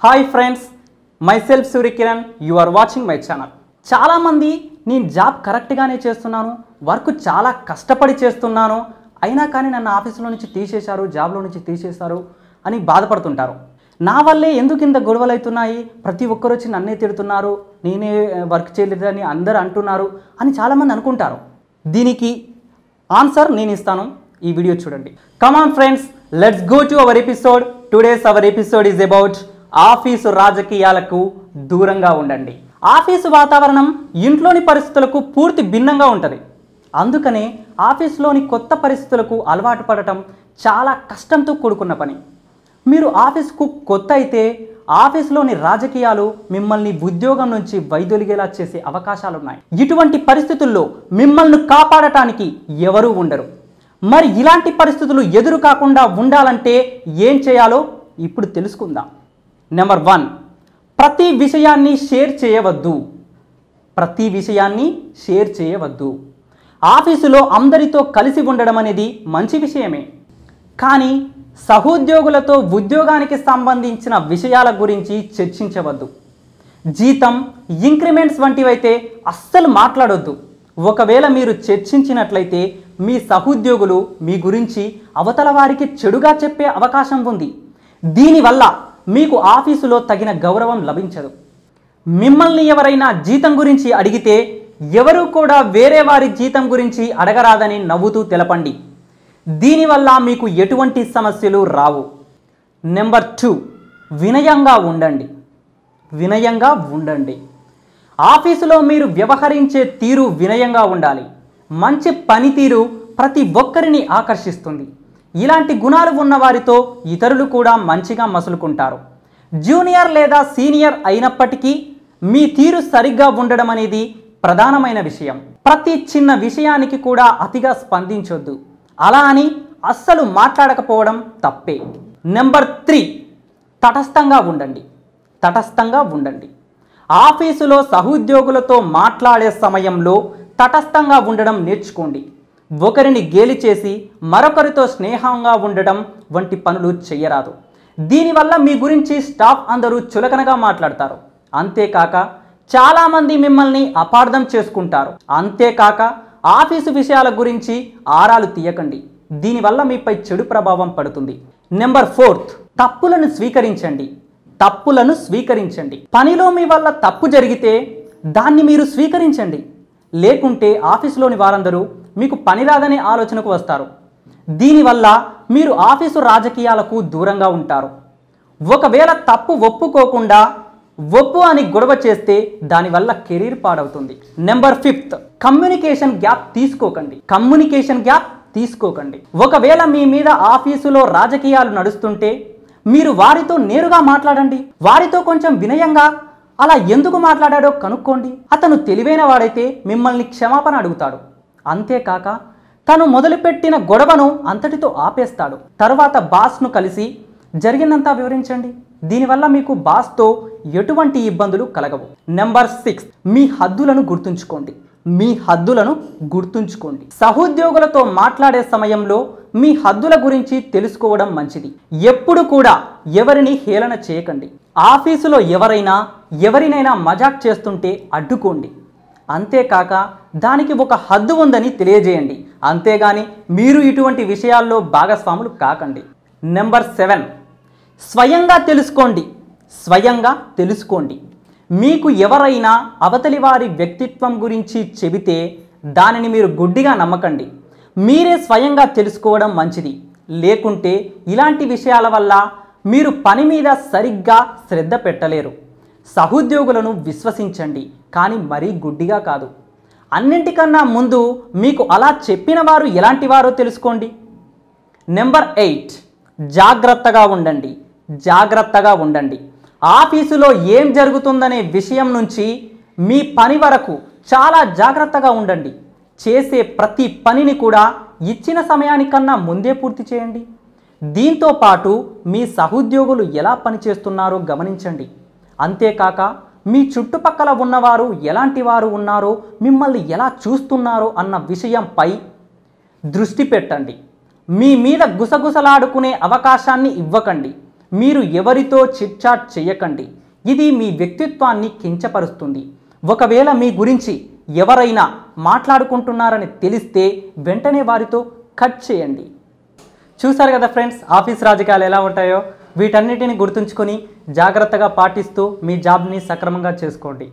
Hi friends, myself Suryakiran. You are watching my channel. చాలామంది నేను job కరెక్ట్గానే చేస్తున్నాను, వర్క్ చాలా కష్టపడి చేస్తున్నాను, అయినా కానీ నన్ను ఆఫీసులో నుంచి తీసేశారు, జాబ్లో నుంచి తీసేశారు అని బాధపడుతుంటారు. నా వల్లే ఎందుకు ఇంత గొడవలు అవుతున్నాయి, ప్రతి ఒక్కరు వచ్చి నన్నే తిడుతున్నారు, నేనే వర్క్ చేయలేదని అందరూ అంటున్నారు అని చాలామంది అనుకుంటారు. దీనికి ఆన్సర్ నేను ఇస్తాను, ఈ వీడియో చూడండి. Come on friends, let's go to our episode. Today's our episode is about office రాజకీయాలకు దూరంగా ఉండండి. ఆఫీసు వాతావరణం ఇంట్లోని పరిస్థితులకు పూర్తి భిన్నంగా ఉంటుంది. అందుకనే ఆఫీసులోని కొత్త పరిస్థితులకు అలవాటు పడటం చాలా కష్టంతో కూడుకున్న పని. మీరు ఆఫీసుకు కొత్త అయితే ఆఫీసులోని రాజకీయాలు మిమ్మల్ని ఉద్యోగం నుంచి వైదొలిగేలా చేసే అవకాశాలున్నాయి. ఇటువంటి పరిస్థితుల్లో మిమ్మల్ని కాపాడటానికి ఎవరూ ఉండరు. మరి ఇలాంటి పరిస్థితులు ఎదురు కాకుండా ఉండాలంటే ఏం చేయాలో ఇప్పుడు తెలుసుకుందాం. నెంబర్ 1, ప్రతి విషయాన్ని షేర్ చేయవద్దు. ప్రతి విషయాన్ని షేర్ చేయవద్దు. ఆఫీసులో అందరితో కలిసి ఉండడం అనేది మంచి విషయమే, కానీ సహోద్యోగులతో ఉద్యోగానికి సంబంధించిన విషయాల గురించి చర్చించవద్దు. జీతం, ఇంక్రిమెంట్స్ వంటివైతే అస్సలు మాట్లాడొద్దు. ఒకవేళ మీరు చర్చించినట్లయితే మీ సహోద్యోగులు మీ గురించి అవతల వారికి చెడుగా చెప్పే అవకాశం ఉంది. దీనివల్ల మీకు ఆఫీసులో తగిన గౌరవం లభించదు. మిమ్మల్ని ఎవరైనా జీతం గురించి అడిగితే ఎవరు కూడా వేరే వారి జీతం గురించి అడగరాదని నవ్వుతూ తెలపండి. దీనివల్ల మీకు ఎటువంటి సమస్యలు రావు. నెంబర్ 2, వినయంగా ఉండండి. వినయంగా ఉండండి. ఆఫీసులో మీరు వ్యవహరించే తీరు వినయంగా ఉండాలి. మంచి పనితీరు ప్రతి ఒక్కరిని ఆకర్షిస్తుంది. ఇలాంటి గుణాలు ఉన్నవారితో ఇతరులు కూడా మంచిగా మసులుకుంటారు. జూనియర్ లేదా సీనియర్ అయినప్పటికీ మీ తీరు సరిగ్గా ఉండడం అనేది ప్రధానమైన విషయం. ప్రతి చిన్న విషయానికి కూడా అతిగా స్పందించొద్దు. అలా అని అస్సలు మాట్లాడకపోవడం తప్పే. నెంబర్ 3, తటస్థంగా ఉండండి. తటస్థంగా ఉండండి. ఆఫీసులో సహోద్యోగులతో మాట్లాడే సమయంలో తటస్థంగా ఉండడం నేర్చుకోండి. ఒకరిని గేలి చేసి మరొకరితో స్నేహంగా ఉండడం వంటి పనులు చేయరాదు. దీనివల్ల మీ గురించి స్టాఫ్ అందరూ చులకనగా మాట్లాడతారు. అంతేకాక చాలామంది మిమ్మల్ని అపార్థం చేసుకుంటారు. అంతేకాక ఆఫీసు విషయాల గురించి ఆరాలు తీయకండి. దీనివల్ల మీపై చెడు ప్రభావం పడుతుంది. నెంబర్ 4, తప్పులను స్వీకరించండి. తప్పులను స్వీకరించండి. పనిలో మీ వల్ల తప్పు జరిగితే దాన్ని మీరు స్వీకరించండి. లేకుంటే ఆఫీసులోని వారందరూ మీకు పని రాదనే ఆలోచనకు వస్తారు. దీనివల్ల మీరు ఆఫీసు రాజకీయాలకు దూరంగా ఉంటారు. ఒకవేళ తప్పు ఒప్పుకోకుండా ఒప్పు అని గొడవ చేస్తే దానివల్ల కెరీర్ పాడవుతుంది. నెంబర్ 5, కమ్యూనికేషన్ గ్యాప్ తీసుకోకండి. కమ్యూనికేషన్ గ్యాప్ తీసుకోకండి. ఒకవేళ మీ మీద ఆఫీసులో రాజకీయాలు నడుస్తుంటే మీరు వారితో నేరుగా మాట్లాడండి. వారితో కొంచెం వినయంగా అలా ఎందుకు మాట్లాడాడో కనుక్కోండి. అతను తెలివైన వాడైతే మిమ్మల్ని క్షమాపణ అడుగుతాడు. అంతేకాక తను మొదలుపెట్టిన గొడవను అంతటితో ఆపేస్తాడు. తర్వాత బాస్ను కలిసి జరిగిందంతా వివరించండి. దీనివల్ల మీకు బాస్తో ఎటువంటి ఇబ్బందులు కలగవు. నెంబర్ 6, మీ హద్దులను గుర్తుంచుకోండి. మీ హద్దులను గుర్తుంచుకోండి. సహోద్యోగులతో మాట్లాడే సమయంలో మీ హద్దుల గురించి తెలుసుకోవడం మంచిది. ఎప్పుడు కూడా ఎవరిని హేళన చేయకండి. ఆఫీసులో ఎవరినైనా మజాక్ చేస్తుంటే అడ్డుకోండి. అంతేకాక దానికి ఒక హద్దు ఉందని తెలియజేయండి. అంతేగాని మీరు ఇటువంటి విషయాల్లో భాగస్వాములు కాకండి. నెంబర్ 7, స్వయంగా తెలుసుకోండి. స్వయంగా తెలుసుకోండి. మీకు ఎవరైనా అవతలి వారి వ్యక్తిత్వం గురించి చెబితే దానిని మీరు గుడ్డిగా నమ్మకండి. మీరే స్వయంగా తెలుసుకోవడం మంచిది. లేకుంటే ఇలాంటి విషయాల వల్ల మీరు పని మీద సరిగ్గా శ్రద్ధ పెట్టలేరు. సహోద్యోగులను విశ్వసించండి, కానీ మరీ గుడ్డిగా కాదు. అన్నింటికన్నా ముందు మీకు అలా చెప్పిన వారు ఎలాంటి వారో తెలుసుకోండి. నెంబర్ 8, జాగ్రత్తగా ఉండండి. జాగ్రత్తగా ఉండండి. ఆఫీసులో ఏం జరుగుతుందనే విషయం నుంచి మీ పని వరకు చాలా జాగ్రత్తగా ఉండండి. చేసే ప్రతి పనిని కూడా ఇచ్చిన సమయానికన్నా ముందే పూర్తి చేయండి. దీంతో పాటు మీ సహోద్యోగులు ఎలా పనిచేస్తున్నారో గమనించండి. అంతేకాక మీ చుట్టుపక్కల ఉన్నవారు ఎలాంటి వారు ఉన్నారో, మిమ్మల్ని ఎలా చూస్తున్నారో అన్న విషయంపై దృష్టి పెట్టండి. మీ మీద గుసగుసలాడుకునే అవకాశాన్ని ఇవ్వకండి. మీరు ఎవరితో చిట్చాట్ చేయకండి. ఇది మీ వ్యక్తిత్వాన్ని కించపరుస్తుంది. ఒకవేళ మీ గురించి ఎవరైనా మాట్లాడుకుంటున్నారని తెలిస్తే వెంటనే వారితో కట్ చేయండి. చూసారు కదా ఫ్రెండ్స్, ఆఫీస్ రాజకీయాలు ఎలా ఉంటాయో. వీటన్నిటిని గుర్తుంచుకొని జాగ్రత్తగా పాటిస్తూ మీ జాబ్ని సక్రమంగా చేసుకోండి.